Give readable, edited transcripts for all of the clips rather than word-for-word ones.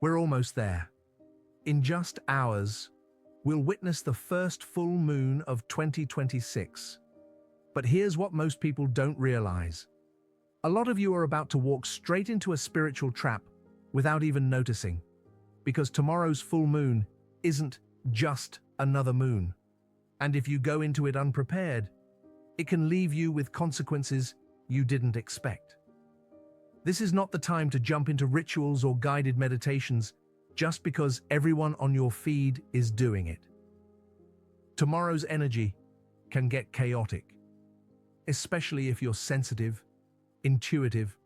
We're almost there. In just hours, we'll witness the first full moon of 2026. But here's what most people don't realize. A lot of you are about to walk straight into a spiritual trap without even noticing, because tomorrow's full moon isn't just another moon. And if you go into it unprepared, it can leave you with consequences you didn't expect. This is not the time to jump into rituals or guided meditations just because everyone on your feed is doing it. Tomorrow's energy can get chaotic, especially if you're sensitive, intuitive,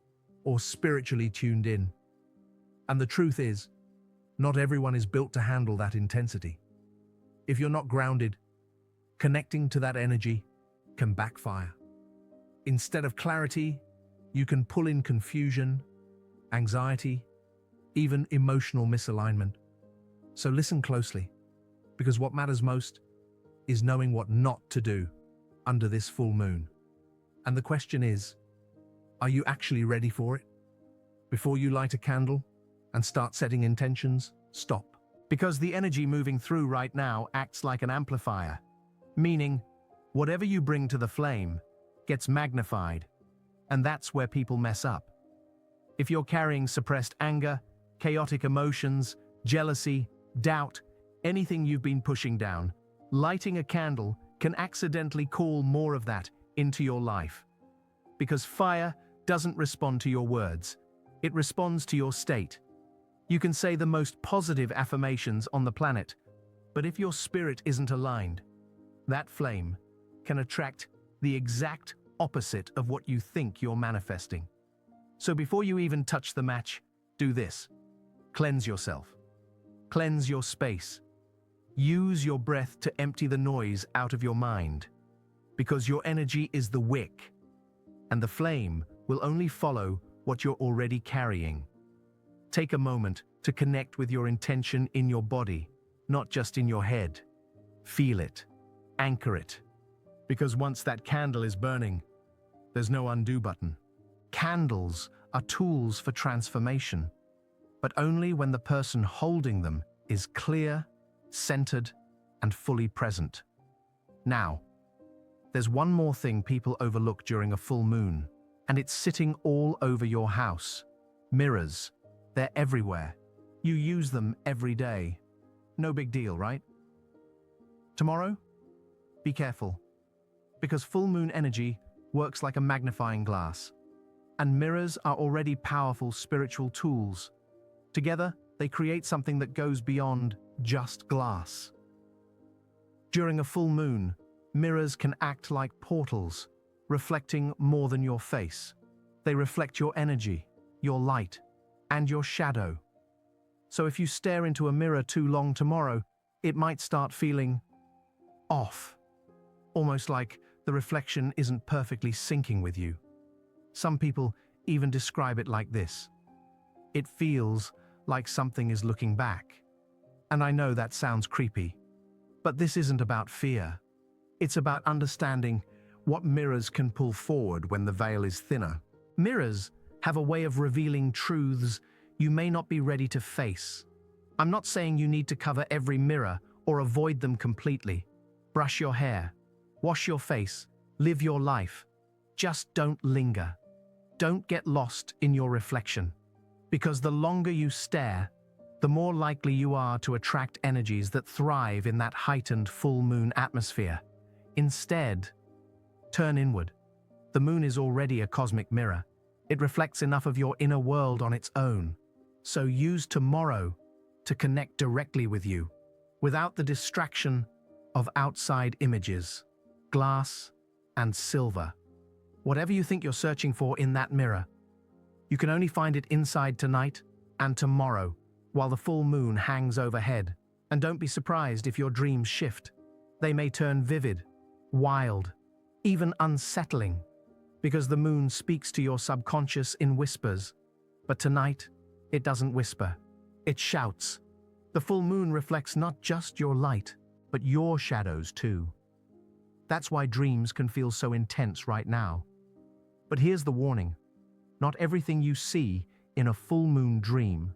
or spiritually tuned in. And the truth is, not everyone is built to handle that intensity. If you're not grounded, connecting to that energy can backfire. Instead of clarity, you can pull in confusion, anxiety, even emotional misalignment. So listen closely, because what matters most is knowing what not to do under this full moon. And the question is, are you actually ready for it? Before you light a candle and start setting intentions, stop. Because the energy moving through right now acts like an amplifier, meaning whatever you bring to the flame gets magnified, and that's where people mess up. If you're carrying suppressed anger, chaotic emotions, jealousy, doubt, anything you've been pushing down, lighting a candle can accidentally call more of that into your life. Because fire doesn't respond to your words, it responds to your state. You can say the most positive affirmations on the planet, but if your spirit isn't aligned, that flame can attract the exact opposite of what you think you're manifesting. So before you even touch the match, do this. Cleanse yourself. Cleanse your space. Use your breath to empty the noise out of your mind, because your energy is the wick, and the flame will only follow what you're already carrying. Take a moment to connect with your intention in your body, not just in your head. Feel it. Anchor it. Because once that candle is burning, there's no undo button. Candles are tools for transformation, but only when the person holding them is clear, centered, and fully present. Now, there's one more thing people overlook during a full moon, and it's sitting all over your house. Mirrors. They're everywhere. You use them every day. No big deal, right? Tomorrow? Be careful, because full moon energy works like a magnifying glass, and mirrors are already powerful spiritual tools. Together, they create something that goes beyond just glass. During a full moon, mirrors can act like portals, reflecting more than your face. They reflect your energy, your light, and your shadow. So if you stare into a mirror too long tomorrow, it might start feeling off, almost like the reflection isn't perfectly syncing with you. Some people even describe it like this: it feels like something is looking back. And I know that sounds creepy, but this isn't about fear. It's about understanding what mirrors can pull forward when the veil is thinner. Mirrors have a way of revealing truths you may not be ready to face. I'm not saying you need to cover every mirror or avoid them completely. Brush your hair, wash your face, live your life. Just don't linger. Don't get lost in your reflection, because the longer you stare, the more likely you are to attract energies that thrive in that heightened full moon atmosphere. Instead, turn inward. The moon is already a cosmic mirror. It reflects enough of your inner world on its own. So use tomorrow to connect directly with you, without the distraction of outside images, glass, and silver. Whatever you think you're searching for in that mirror, you can only find it inside tonight and tomorrow, while the full moon hangs overhead. And don't be surprised if your dreams shift. They may turn vivid, wild, even unsettling, because the moon speaks to your subconscious in whispers. But tonight, it doesn't whisper. It shouts. The full moon reflects not just your light, but your shadows too. That's why dreams can feel so intense right now. But here's the warning. Not everything you see in a full moon dream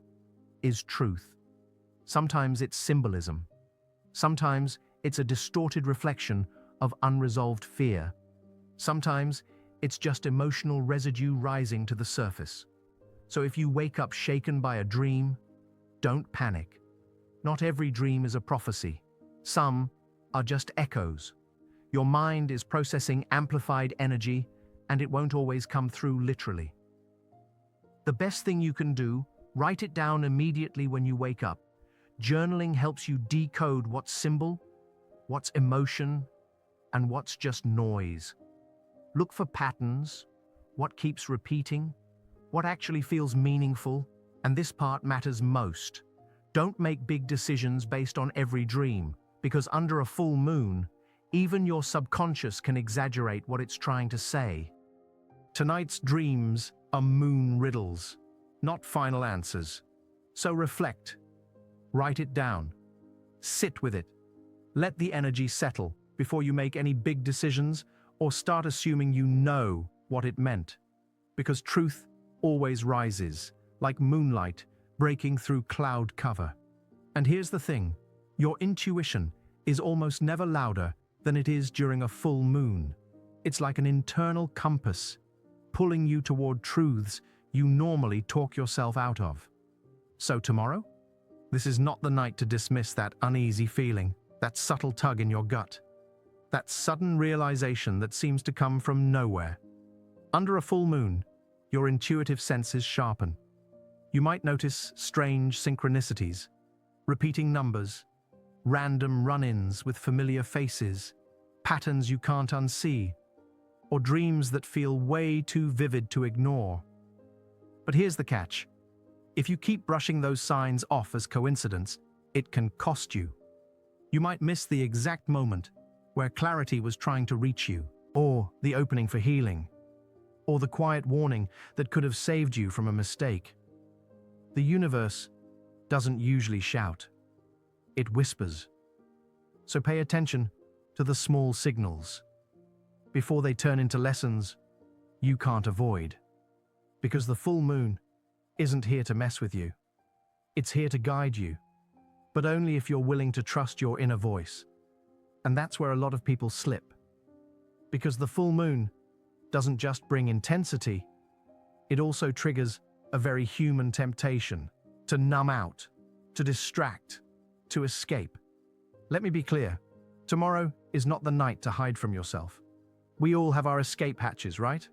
is truth. Sometimes it's symbolism. Sometimes it's a distorted reflection of unresolved fear. Sometimes it's just emotional residue rising to the surface. So if you wake up shaken by a dream, don't panic. Not every dream is a prophecy. Some are just echoes. Your mind is processing amplified energy, and it won't always come through literally. The best thing you can do, write it down immediately when you wake up. Journaling helps you decode what's symbol, what's emotion, and what's just noise. Look for patterns, what keeps repeating, what actually feels meaningful, and this part matters most. Don't make big decisions based on every dream, because under a full moon, even your subconscious can exaggerate what it's trying to say. Tonight's dreams are moon riddles, not final answers. So reflect. Write it down. Sit with it. Let the energy settle before you make any big decisions or start assuming you know what it meant. Because truth always rises, like moonlight breaking through cloud cover. And here's the thing, your intuition is almost never louder than it is during a full moon. It's like an internal compass, pulling you toward truths you normally talk yourself out of. So tomorrow? This is not the night to dismiss that uneasy feeling, that subtle tug in your gut, that sudden realization that seems to come from nowhere. Under a full moon, your intuitive senses sharpen. You might notice strange synchronicities, repeating numbers, random run-ins with familiar faces, patterns you can't unsee, or dreams that feel way too vivid to ignore. But here's the catch. If you keep brushing those signs off as coincidence, it can cost you. You might miss the exact moment where clarity was trying to reach you, or the opening for healing, or the quiet warning that could have saved you from a mistake. The universe doesn't usually shout. It whispers. So pay attention to the small signals before they turn into lessons you can't avoid. Because the full moon isn't here to mess with you. It's here to guide you, but only if you're willing to trust your inner voice. And that's where a lot of people slip. Because the full moon doesn't just bring intensity, it also triggers a very human temptation to numb out, to distract, to escape. Let me be clear, tomorrow is not the night to hide from yourself. We all have our escape hatches, right?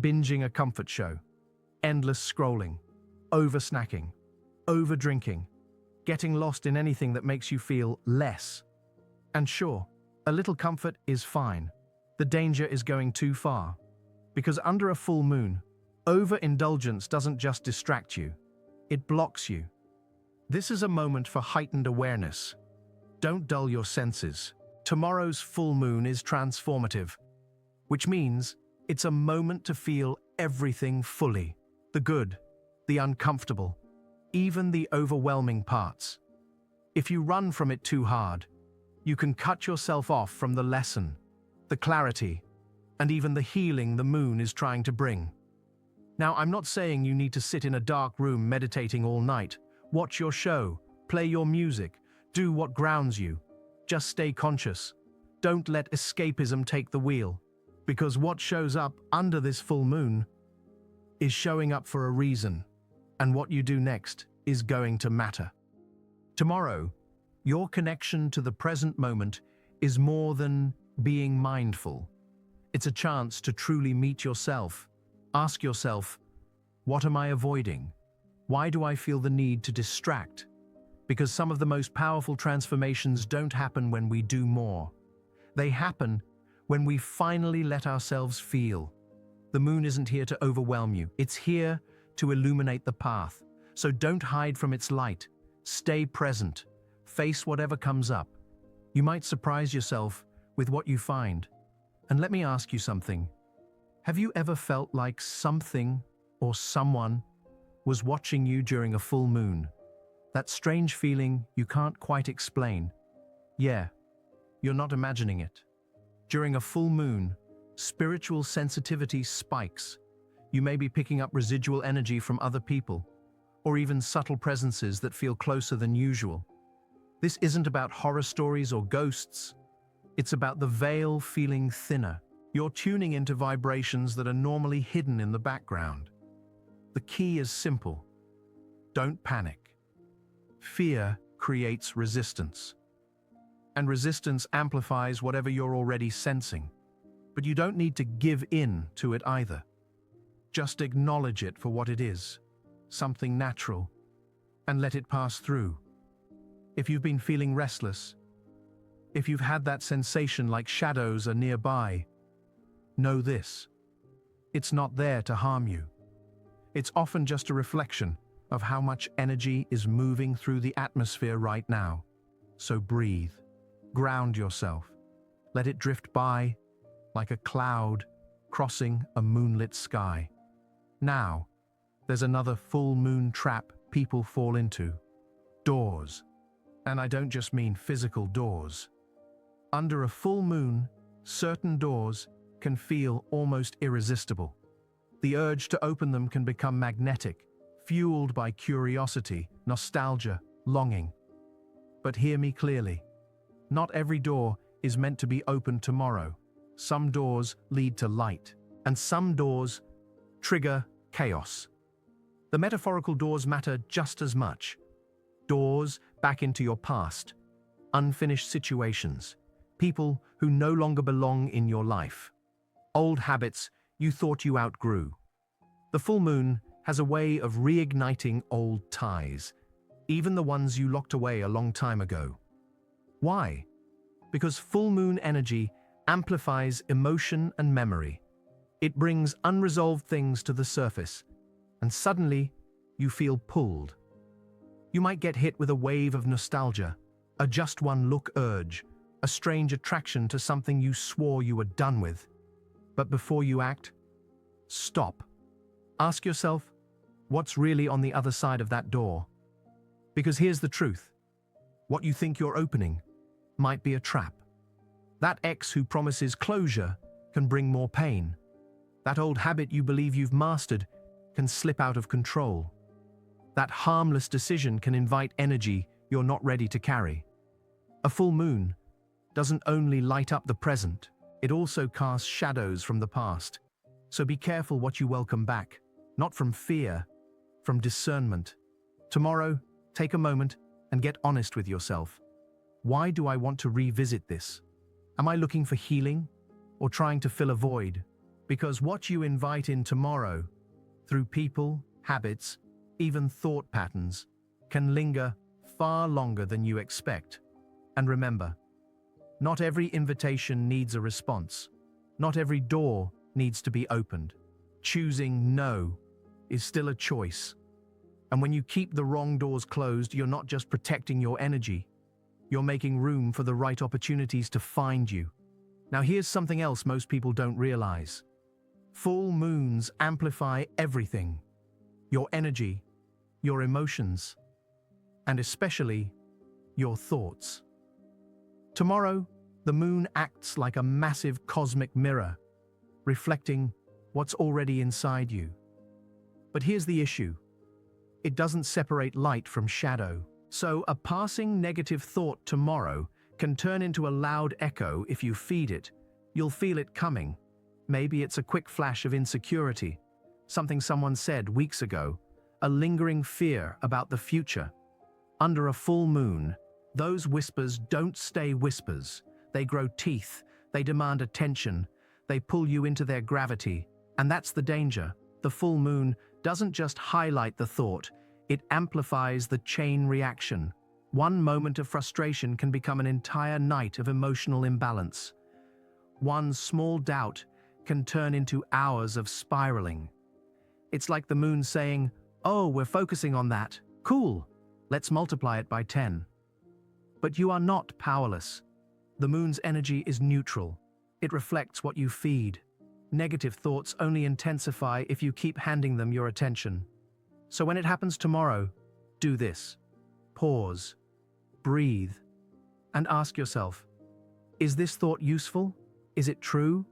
Binging a comfort show, endless scrolling, over-snacking, over-drinking, getting lost in anything that makes you feel less. And sure, a little comfort is fine. The danger is going too far. Because under a full moon, overindulgence doesn't just distract you, it blocks you. This is a moment for heightened awareness. Don't dull your senses. Tomorrow's full moon is transformative, which means it's a moment to feel everything fully. The good, the uncomfortable, even the overwhelming parts. If you run from it too hard, you can cut yourself off from the lesson, the clarity, and even the healing the moon is trying to bring. Now, I'm not saying you need to sit in a dark room meditating all night. Watch your show, play your music, do what grounds you. Just stay conscious. Don't let escapism take the wheel, because what shows up under this full moon is showing up for a reason, and what you do next is going to matter. Tomorrow, your connection to the present moment is more than being mindful. It's a chance to truly meet yourself. Ask yourself, what am I avoiding? Why do I feel the need to distract? Because some of the most powerful transformations don't happen when we do more. They happen when we finally let ourselves feel. The moon isn't here to overwhelm you. It's here to illuminate the path. So don't hide from its light. Stay present. Face whatever comes up. You might surprise yourself with what you find. And let me ask you something. Have you ever felt like something or someone was watching you during a full moon? That strange feeling you can't quite explain. Yeah, you're not imagining it. During a full moon, spiritual sensitivity spikes. You may be picking up residual energy from other people, or even subtle presences that feel closer than usual. This isn't about horror stories or ghosts. It's about the veil feeling thinner. You're tuning into vibrations that are normally hidden in the background. The key is simple. Don't panic. Fear creates resistance. And resistance amplifies whatever you're already sensing. But you don't need to give in to it either. Just acknowledge it for what it is, something natural, and let it pass through. If you've been feeling restless, if you've had that sensation like shadows are nearby, know this: it's not there to harm you. It's often just a reflection of how much energy is moving through the atmosphere right now. So breathe, ground yourself, let it drift by like a cloud crossing a moonlit sky. Now, there's another full moon trap people fall into: doors. And I don't just mean physical doors. Under a full moon, certain doors can feel almost irresistible. The urge to open them can become magnetic, fueled by curiosity, nostalgia, longing. But hear me clearly. Not every door is meant to be opened tomorrow. Some doors lead to light, and some doors trigger chaos. The metaphorical doors matter just as much. Doors back into your past, unfinished situations, people who no longer belong in your life, old habits you thought you outgrew. The full moon has a way of reigniting old ties, even the ones you locked away a long time ago. Why? Because full moon energy amplifies emotion and memory. It brings unresolved things to the surface, and suddenly you feel pulled. You might get hit with a wave of nostalgia, a just one look urge, a strange attraction to something you swore you were done with. But before you act, stop. Ask yourself, what's really on the other side of that door? Because here's the truth. What you think you're opening might be a trap. That ex who promises closure can bring more pain. That old habit you believe you've mastered can slip out of control. That harmless decision can invite energy you're not ready to carry. A full moon doesn't only light up the present, it also casts shadows from the past. So be careful what you welcome back, not from fear, from discernment. Tomorrow, take a moment and get honest with yourself. Why do I want to revisit this? Am I looking for healing or trying to fill a void? Because what you invite in tomorrow, through people, habits, even thought patterns, can linger far longer than you expect. And remember, not every invitation needs a response. Not every door needs to be opened. Choosing no is still a choice. And when you keep the wrong doors closed, you're not just protecting your energy, you're making room for the right opportunities to find you. Now here's something else most people don't realize. Full moons amplify everything. Your energy, your emotions, and especially your thoughts. Tomorrow, the moon acts like a massive cosmic mirror, reflecting what's already inside you. But here's the issue. It doesn't separate light from shadow. So a passing negative thought tomorrow can turn into a loud echo if you feed it. You'll feel it coming. Maybe it's a quick flash of insecurity, something someone said weeks ago, a lingering fear about the future. Under a full moon, those whispers don't stay whispers. They grow teeth, they demand attention, they pull you into their gravity. And that's the danger. The full moon doesn't just highlight the thought, it amplifies the chain reaction. One moment of frustration can become an entire night of emotional imbalance. One small doubt can turn into hours of spiraling. It's like the moon saying, "Oh, we're focusing on that. Cool. Let's multiply it by 10. But you are not powerless. The moon's energy is neutral. It reflects what you feed. Negative thoughts only intensify if you keep handing them your attention. So when it happens tomorrow, do this. Pause, breathe, and ask yourself, is this thought useful? Is it true?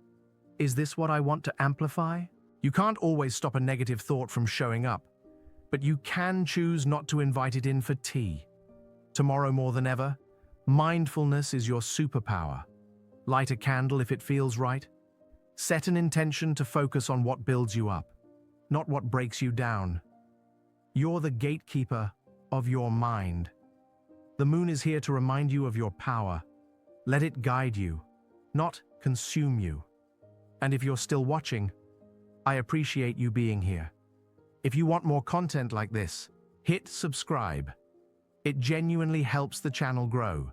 Is this what I want to amplify? You can't always stop a negative thought from showing up, but you can choose not to invite it in for tea. Tomorrow more than ever, mindfulness is your superpower. Light a candle if it feels right. Set an intention to focus on what builds you up, not what breaks you down. You're the gatekeeper of your mind. The moon is here to remind you of your power. Let it guide you, not consume you. And if you're still watching, I appreciate you being here. If you want more content like this, hit subscribe. It genuinely helps the channel grow.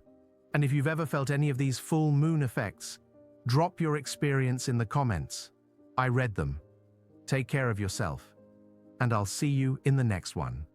And if you've ever felt any of these full moon effects, drop your experience in the comments. I read them. Take care of yourself, and I'll see you in the next one.